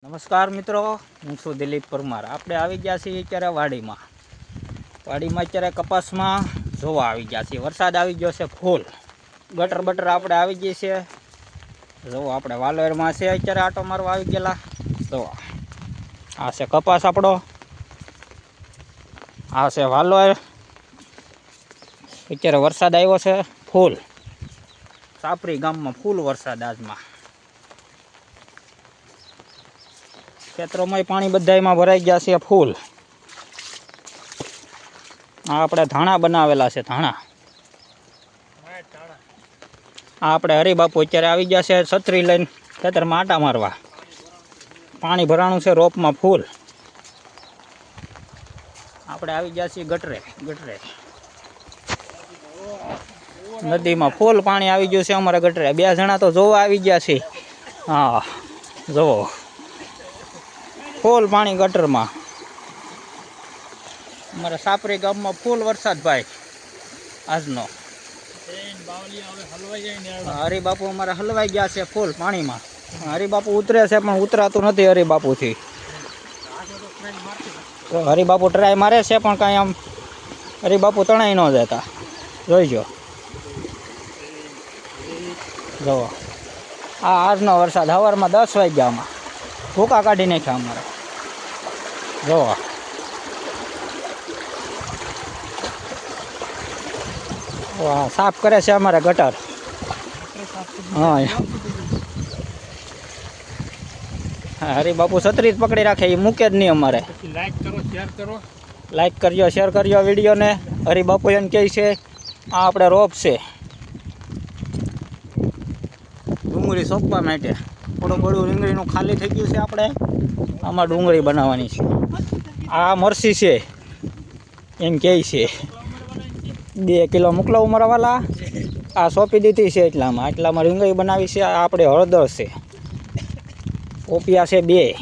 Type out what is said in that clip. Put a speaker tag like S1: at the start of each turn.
S1: નમસ્કાર મિત્રો, હું છું દિલીપ પરમાર। આપણે આવી ગયા છીએ અત્યારે વાડીમાં અત્યારે કપાસમાં જોવા આવી ગયા છીએ। વરસાદ આવી ગયો છે ફૂલ, ગટર બટર આપણે આવી ગઈ છે। જોવો આપણે વાલોરમાં છે અત્યારે આટો મારવા આવી ગયેલા। જોવો આ છે કપાસ આપણો, આ છે વાલોર। અત્યારે વરસાદ આવ્યો છે ફૂલ, સાપરી ગામમાં ફૂલ વરસાદ આજમાં। ખેતરોમાં પાણી બધામાં ભરાઈ ગયા છે ફૂલ। આ આપણે ધાણા બનાવેલા છે, ધાણા। આ આપણે હરિબાપુ અત્યારે આવી ગયા છે છત્રી લઈને ખેતરમાં આટા મારવા। પાણી ભરાણું છે રોપમાં ફૂલ। આપણે આવી ગયા છીએ ગટરે નદીમાં ફૂલ પાણી આવી ગયું છે અમારા ગટરે। બે જણા તો જોવા આવી ગયા છે। હા જોવો ફૂલ પાણી ગટરમાં। અમારા સાપરી ગામમાં ફૂલ વરસાદ ભાઈ આજનો। હરિબાપુ અમારા હલવાઈ ગયા છે ફૂલ પાણીમાં। હરિબાપુ ઉતરે છે પણ ઉતરાતું નથી હરિબાપુથી। હરિબાપુ ટ્રાય મારે છે પણ કાંઈ આમ હરિબાપુ તણાઈ ન જતા। જોઈજો જુઓ આ આજનો વરસાદ સવારમાં 10 વાગ્યામાં ભૂકા કાઢી નાખ્યા અમારે। જુઓ સાફ કરે છે અમારે ગટર। હા હરિબાપુ છત્રી જ પકડી રાખે, એ મૂકે જ નહીં અમારે। લાઈક કરજો શેર કરજો વિડીયોને। હરિબાપુ એમ કહે છે આ આપણે રોપ છે ડુંગળી સોંપવા માટે। થોડું બડું રીંગણીનું ખાલી થઈ ગયું છે, આપણે આમાં ડુંગળી બનાવવાની છે। આ મરસી છે એમ કહે છે, 2 કિલો મોકલાવું મારા વાલા। આ સોંપી દીધી છે એટલામાં રીંગણી બનાવી છે। આ આપણે હળદર છે, પોપિયા છે 2।